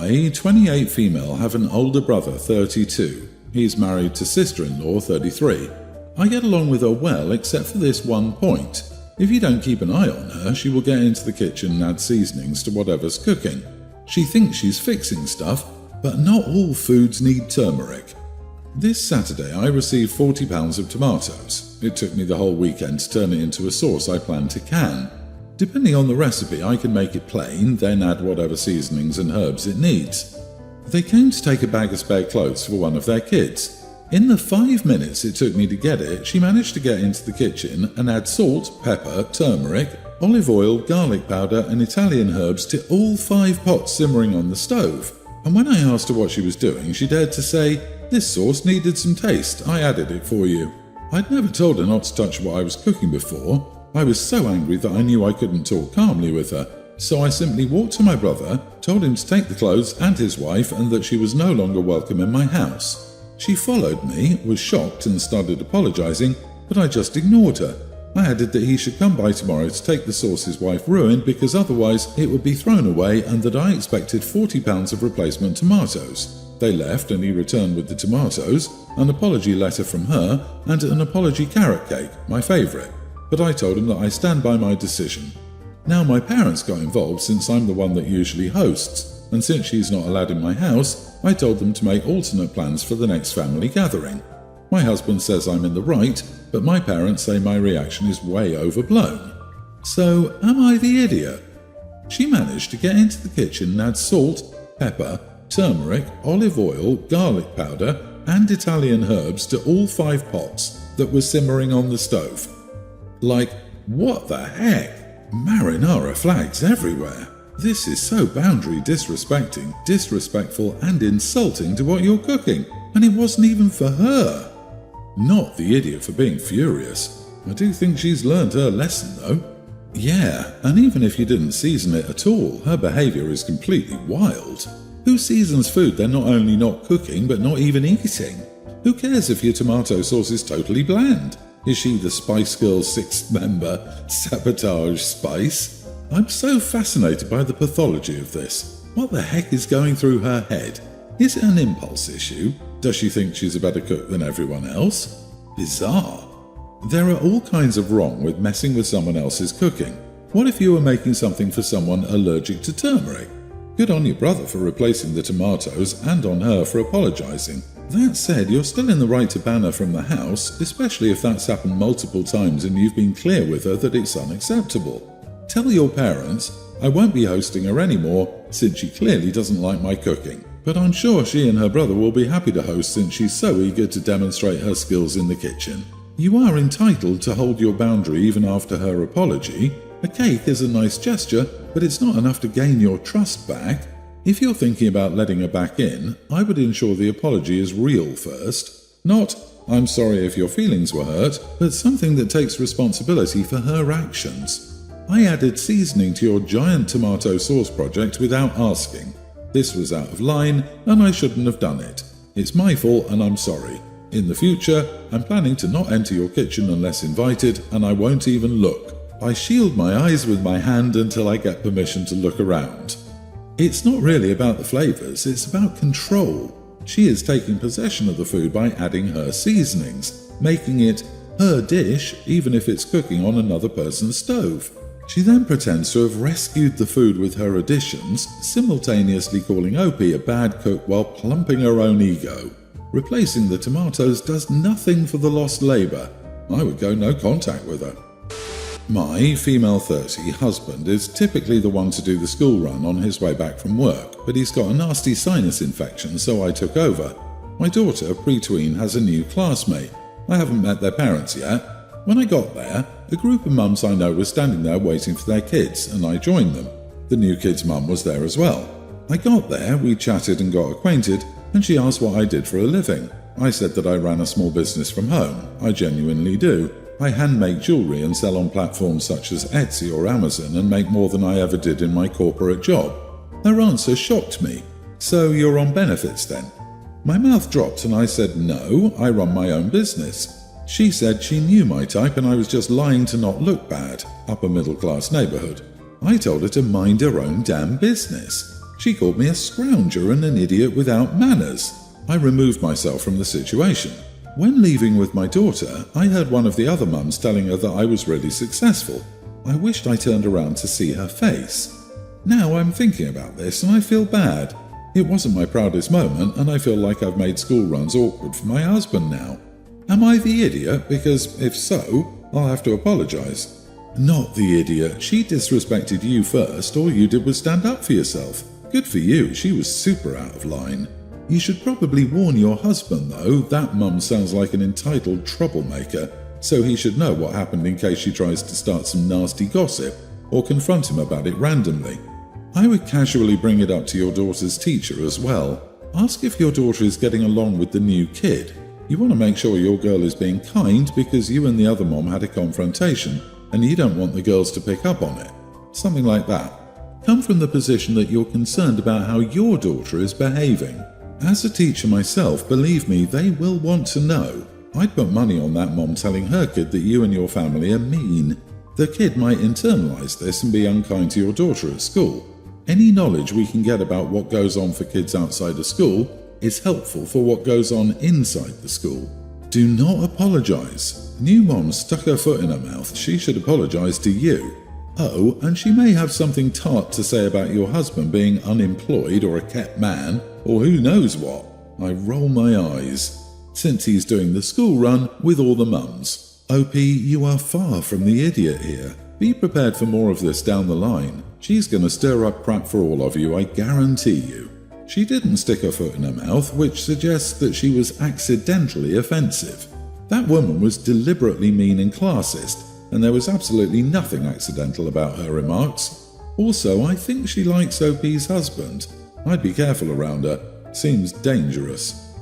I, 28 female, have an older brother, 32. He's married to sister-in-law, 33. I get along with her well, except for this one point. If you don't keep an eye on her, she will get into the kitchen and add seasonings to whatever's cooking. She thinks she's fixing stuff, but not all foods need turmeric. This Saturday I received 40 pounds of tomatoes. It took me the whole weekend to turn it into a sauce I plan to can. Depending on the recipe, I can make it plain, then add whatever seasonings and herbs it needs. They came to take a bag of spare clothes for one of their kids. In the 5 minutes it took me to get it, she managed to get into the kitchen and add salt, pepper, turmeric, olive oil, garlic powder and Italian herbs to all 5 pots simmering on the stove. And when I asked her what she was doing, she dared to say, "This sauce needed some taste, I added it for you." I'd never told her not to touch what I was cooking before. I was so angry that I knew I couldn't talk calmly with her, so I simply walked to my brother, told him to take the clothes and his wife and that she was no longer welcome in my house. She followed me, was shocked and started apologizing, but I just ignored her. I added that he should come by tomorrow to take the sauce his wife ruined because otherwise it would be thrown away and that I expected 40 pounds of replacement tomatoes. They left and he returned with the tomatoes, an apology letter from her and an apology carrot cake, my favourite. But I told him that I stand by my decision. Now my parents got involved since I'm the one that usually hosts, and since she's not allowed in my house, I told them to make alternate plans for the next family gathering. My husband says I'm in the right, but my parents say my reaction is way overblown. So, am I the idiot? She managed to get into the kitchen and add salt, pepper, turmeric, olive oil, garlic powder, and Italian herbs to all 5 pots that were simmering on the stove. Like, what the heck? Marinara flags everywhere. This is so boundary disrespecting, disrespectful and insulting to what you're cooking, and it wasn't even for her. Not the idiot for being furious. I do think she's learned her lesson though. Yeah, and even if you didn't season it at all, her behaviour is completely wild. Who seasons food they're not only not cooking but not even eating? Who cares if your tomato sauce is totally bland? Is she the Spice Girls' 6th member, Sabotage Spice? I'm so fascinated by the pathology of this. What the heck is going through her head? Is it an impulse issue? Does she think she's a better cook than everyone else? Bizarre. There are all kinds of wrong with messing with someone else's cooking. What if you were making something for someone allergic to turmeric? Good on your brother for replacing the tomatoes and on her for apologising. That said, you're still in the right to ban her from the house, especially if that's happened multiple times and you've been clear with her that it's unacceptable. Tell your parents, I won't be hosting her anymore since she clearly doesn't like my cooking. But I'm sure she and her brother will be happy to host since she's so eager to demonstrate her skills in the kitchen. You are entitled to hold your boundary even after her apology. A cake is a nice gesture, but it's not enough to gain your trust back. If you're thinking about letting her back in, I would ensure the apology is real first. Not, I'm sorry if your feelings were hurt, but something that takes responsibility for her actions. I added seasoning to your giant tomato sauce project without asking. This was out of line, and I shouldn't have done it. It's my fault and I'm sorry. In the future, I'm planning to not enter your kitchen unless invited, and I won't even look. I shield my eyes with my hand until I get permission to look around. It's not really about the flavours, it's about control. She is taking possession of the food by adding her seasonings, making it her dish even if it's cooking on another person's stove. She then pretends to have rescued the food with her additions, simultaneously calling Opie a bad cook while plumping her own ego. Replacing the tomatoes does nothing for the lost labour. I would go no contact with her. My female 30 husband is typically the one to do the school run on his way back from work, but he's got a nasty sinus infection, so I took over. My daughter, pre-tween, has a new classmate. I haven't met their parents yet. When I got there, a group of mums I know were standing there waiting for their kids, and I joined them. The new kid's mum was there as well. I got there, we chatted and got acquainted, and she asked what I did for a living. I said that I ran a small business from home. I genuinely do. I hand-make jewellery and sell on platforms such as Etsy or Amazon and make more than I ever did in my corporate job. Her answer shocked me. So you're on benefits then? My mouth dropped and I said no, I run my own business. She said she knew my type and I was just lying to not look bad, upper middle class neighbourhood. I told her to mind her own damn business. She called me a scrounger and an idiot without manners. I removed myself from the situation. When leaving with my daughter, I heard one of the other mums telling her that I was really successful. I wished I turned around to see her face. Now I'm thinking about this and I feel bad. It wasn't my proudest moment and I feel like I've made school runs awkward for my husband now. Am I the idiot? Because if so, I'll have to apologise. Not the idiot. She disrespected you first. All you did was stand up for yourself. Good for you. She was super out of line. You should probably warn your husband, though. That mum sounds like an entitled troublemaker, so he should know what happened in case she tries to start some nasty gossip or confront him about it randomly. I would casually bring it up to your daughter's teacher as well. Ask if your daughter is getting along with the new kid. You want to make sure your girl is being kind because you and the other mom had a confrontation and you don't want the girls to pick up on it. Something like that. Come from the position that you're concerned about how your daughter is behaving. As a teacher myself, believe me, they will want to know. I'd put money on that mom telling her kid that you and your family are mean. The kid might internalise this and be unkind to your daughter at school. Any knowledge we can get about what goes on for kids outside of school is helpful for what goes on inside the school. Do not apologise. New mom stuck her foot in her mouth. She should apologise to you. Oh, and she may have something tart to say about your husband being unemployed or a kept man, or who knows what. I roll my eyes. Since he's doing the school run with all the mums. OP, you are far from the idiot here. Be prepared for more of this down the line. She's going to stir up crap for all of you, I guarantee you. She didn't stick her foot in her mouth, which suggests that she was accidentally offensive. That woman was deliberately mean and classist, and there was absolutely nothing accidental about her remarks. Also, I think she likes OP's husband. I'd be careful around her. Seems dangerous.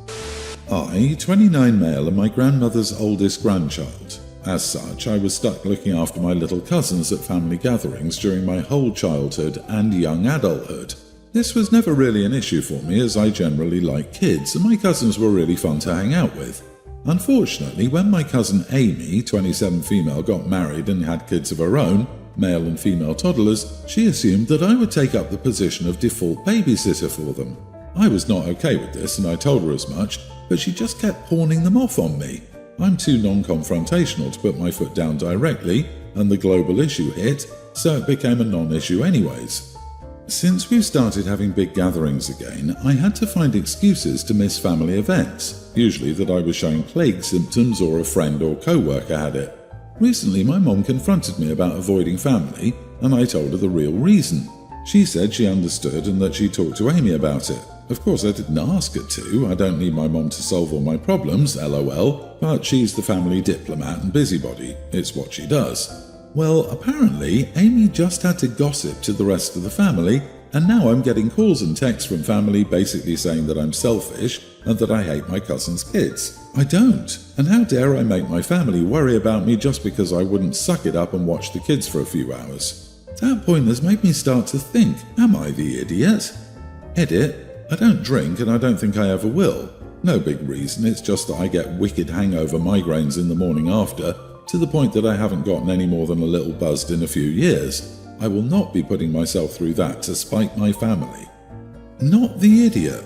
I, 29 male, am my grandmother's oldest grandchild. As such, I was stuck looking after my little cousins at family gatherings during my whole childhood and young adulthood. This was never really an issue for me as I generally like kids and my cousins were really fun to hang out with. Unfortunately, when my cousin Amy, 27 female, got married and had kids of her own, male and female toddlers, she assumed that I would take up the position of default babysitter for them. I was not okay with this and I told her as much, but she just kept pawning them off on me. I'm too non-confrontational to put my foot down directly, and the global issue hit, so it became a non-issue anyways. Since we've started having big gatherings again, I had to find excuses to miss family events, usually that I was showing plague symptoms or a friend or co-worker had it. Recently my mom confronted me about avoiding family, and I told her the real reason. She said she understood and that she talked to Amy about it. Of course I didn't ask her to, I don't need my mom to solve all my problems, lol, but she's the family diplomat and busybody, it's what she does. Well, apparently, Amy just had to gossip to the rest of the family, and now I'm getting calls and texts from family basically saying that I'm selfish and that I hate my cousin's kids. I don't, and how dare I make my family worry about me just because I wouldn't suck it up and watch the kids for a few hours. That point has made me start to think, am I the idiot? Edit, I don't drink and I don't think I ever will. No big reason, it's just that I get wicked hangover migraines in the morning after, to the point that I haven't gotten any more than a little buzzed in a few years. I will not be putting myself through that to spite my family. Not the idiot.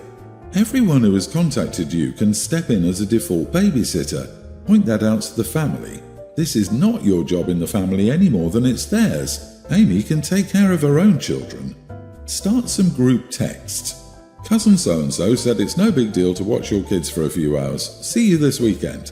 Everyone who has contacted you can step in as a default babysitter. Point that out to the family. This is not your job in the family any more than it's theirs. Amy can take care of her own children. Start some group texts. Cousin so-and-so said it's no big deal to watch your kids for a few hours. See you this weekend.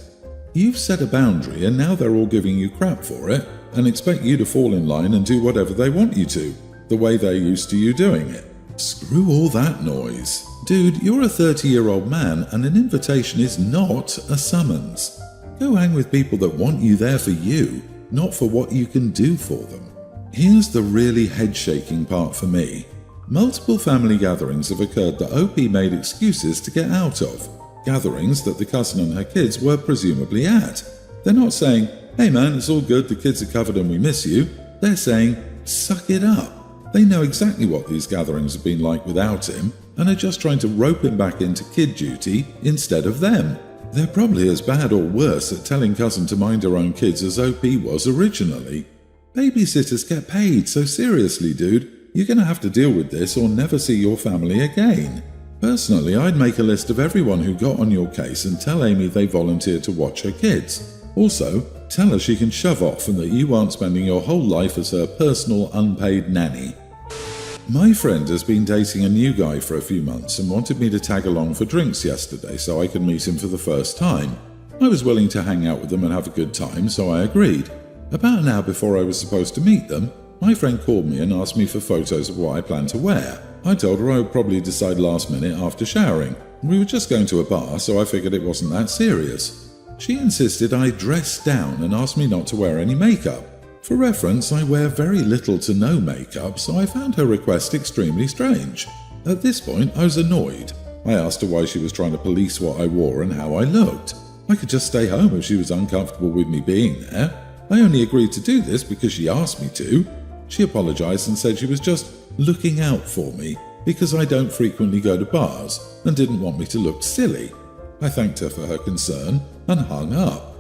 You've set a boundary and now they're all giving you crap for it and expect you to fall in line and do whatever they want you to, the way they're used to you doing it. Screw all that noise. Dude, you're a 30-year-old man and an invitation is not a summons. Go hang with people that want you there for you, not for what you can do for them. Here's the really head-shaking part for me. Multiple family gatherings have occurred that OP made excuses to get out of. Gatherings that the cousin and her kids were presumably at. They're not saying, hey man, it's all good, the kids are covered and we miss you. They're saying, suck it up. They know exactly what these gatherings have been like without him and are just trying to rope him back into kid duty instead of them. They're probably as bad or worse at telling cousin to mind her own kids as OP was originally. Babysitters get paid, so seriously dude, You're going to have to deal with this or never see your family again. Personally, I'd make a list of everyone who got on your case and tell Amy they volunteered to watch her kids. Also, tell her she can shove off and that you aren't spending your whole life as her personal unpaid nanny. My friend has been dating a new guy for a few months and wanted me to tag along for drinks yesterday so I could meet him for the first time. I was willing to hang out with them and have a good time, so I agreed. About an hour before I was supposed to meet them, my friend called me and asked me for photos of what I planned to wear. I told her I would probably decide last minute after showering. We were just going to a bar, so I figured it wasn't that serious. She insisted I dress down and asked me not to wear any makeup. For reference, I wear very little to no makeup, so I found her request extremely strange. At this point, I was annoyed. I asked her why she was trying to police what I wore and how I looked. I could just stay home if she was uncomfortable with me being there. I only agreed to do this because she asked me to. She apologized and said she was just looking out for me because I don't frequently go to bars and didn't want me to look silly. I thanked her for her concern and hung up.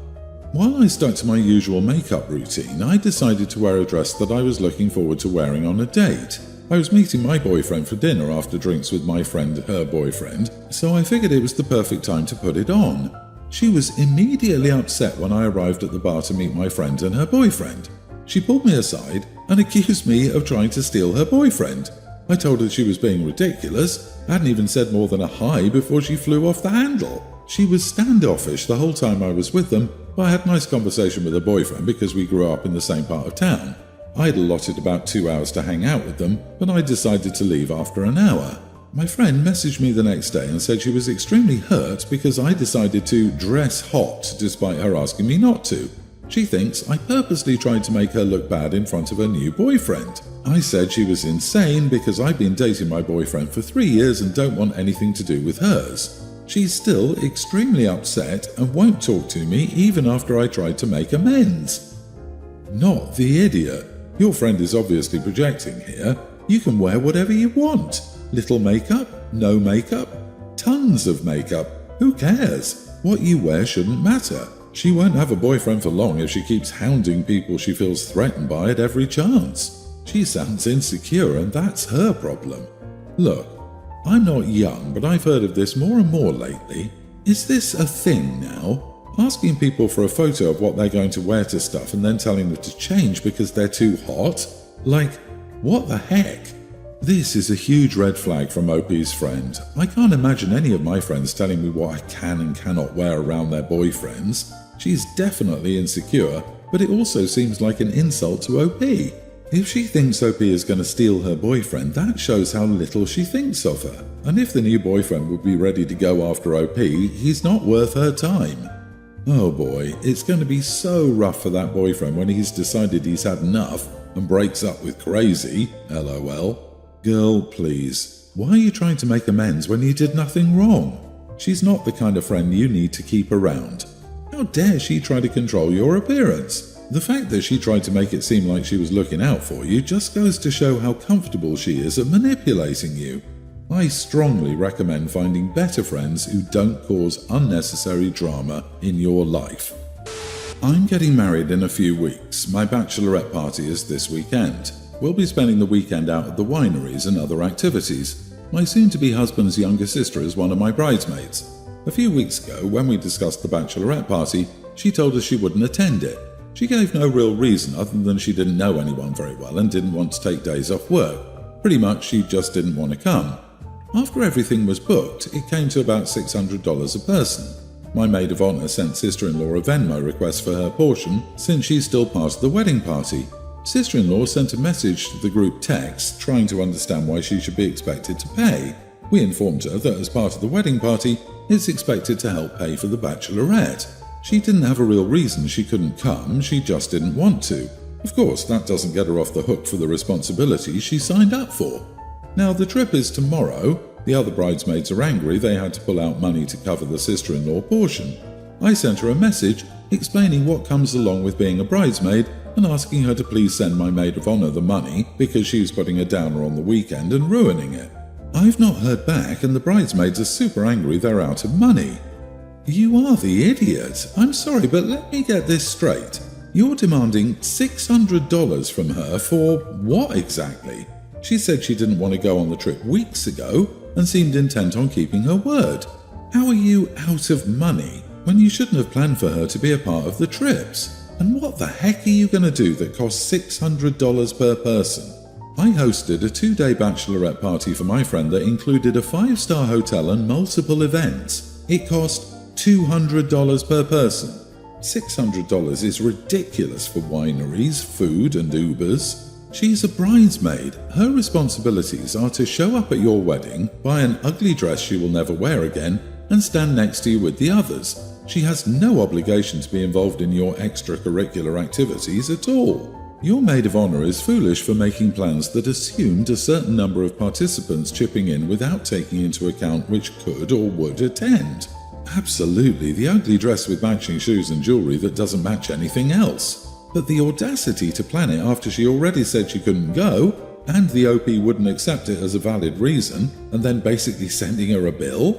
While I stuck to my usual makeup routine, I decided to wear a dress that I was looking forward to wearing on a date. I was meeting my boyfriend for dinner after drinks with my friend, her boyfriend, so I figured it was the perfect time to put it on. She was immediately upset when I arrived at the bar to meet my friend and her boyfriend. She pulled me aside and accused me of trying to steal her boyfriend. I told her she was being ridiculous. I hadn't even said more than a hi before she flew off the handle. She was standoffish the whole time I was with them, but I had a nice conversation with her boyfriend because we grew up in the same part of town. I had allotted about 2 hours to hang out with them, but I decided to leave after an hour. My friend messaged me the next day and said she was extremely hurt because I decided to dress hot despite her asking me not to. She thinks I purposely tried to make her look bad in front of her new boyfriend. I said she was insane because I've been dating my boyfriend for 3 years and don't want anything to do with hers. She's still extremely upset and won't talk to me even after I tried to make amends. Not the idiot. Your friend is obviously projecting here. You can wear whatever you want. Little makeup, no makeup, tons of makeup. Who cares? What you wear shouldn't matter. She won't have a boyfriend for long if she keeps hounding people she feels threatened by at every chance. She sounds insecure and that's her problem. Look, I'm not young, but I've heard of this more and more lately. Is this a thing now? Asking people for a photo of what they're going to wear to stuff and then telling them to change because they're too hot? Like, what the heck? This is a huge red flag from OP's friend. I can't imagine any of my friends telling me what I can and cannot wear around their boyfriends. She's definitely insecure, but it also seems like an insult to OP. If she thinks OP is going to steal her boyfriend, that shows how little she thinks of her. And if the new boyfriend would be ready to go after OP, he's not worth her time. Oh boy, it's going to be so rough for that boyfriend when he's decided he's had enough and breaks up with Crazy, LOL. Girl, please, why are you trying to make amends when you did nothing wrong? She's not the kind of friend you need to keep around. How dare she try to control your appearance? The fact that she tried to make it seem like she was looking out for you just goes to show how comfortable she is at manipulating you. I strongly recommend finding better friends who don't cause unnecessary drama in your life. I'm getting married in a few weeks. My bachelorette party is this weekend. We'll be spending the weekend out at the wineries and other activities. My soon-to-be husband's younger sister is one of my bridesmaids. A few weeks ago, when we discussed the bachelorette party, she told us she wouldn't attend it. She gave no real reason other than she didn't know anyone very well and didn't want to take days off work. Pretty much, she just didn't want to come. After everything was booked, it came to about $600 a person. My maid of honor sent sister-in-law a Venmo request for her portion since she's still part of the wedding party. Sister-in-law sent a message to the group text trying to understand why she should be expected to pay. We informed her that as part of the wedding party, it's expected to help pay for the bachelorette. She didn't have a real reason she couldn't come, she just didn't want to. Of course, that doesn't get her off the hook for the responsibility she signed up for. Now, the trip is tomorrow. The other bridesmaids are angry they had to pull out money to cover the sister-in-law portion. I sent her a message explaining what comes along with being a bridesmaid and asking her to please send my maid of honor the money because she's putting a downer on the weekend and ruining it. I've not heard back and the bridesmaids are super angry they're out of money. You are the idiot. I'm sorry, but let me get this straight. You're demanding $600 from her for what exactly? She said she didn't want to go on the trip weeks ago and seemed intent on keeping her word. How are you out of money when you shouldn't have planned for her to be a part of the trips? And what the heck are you going to do that costs $600 per person? I hosted a 2-day bachelorette party for my friend that included a 5-star hotel and multiple events. It cost $200 per person. $600 is ridiculous for wineries, food and Ubers. She's a bridesmaid. Her responsibilities are to show up at your wedding, buy an ugly dress she will never wear again, and stand next to you with the others. She has no obligation to be involved in your extracurricular activities at all. Your maid of honor is foolish for making plans that assumed a certain number of participants chipping in without taking into account which could or would attend. Absolutely, the ugly dress with matching shoes and jewelry that doesn't match anything else. But the audacity to plan it after she already said she couldn't go, and the OP wouldn't accept it as a valid reason, and then basically sending her a bill?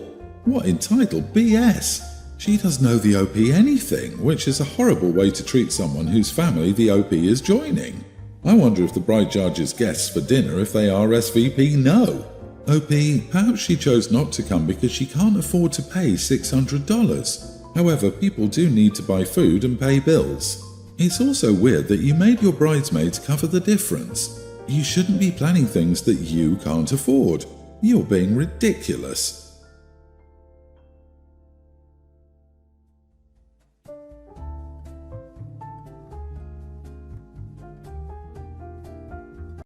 What entitled BS! She doesn't owe the OP anything, which is a horrible way to treat someone whose family the OP is joining. I wonder if the bride charges guests for dinner if they RSVP no. OP, perhaps she chose not to come because she can't afford to pay $600. However, people do need to buy food and pay bills. It's also weird that you made your bridesmaids cover the difference. You shouldn't be planning things that you can't afford. You're being ridiculous.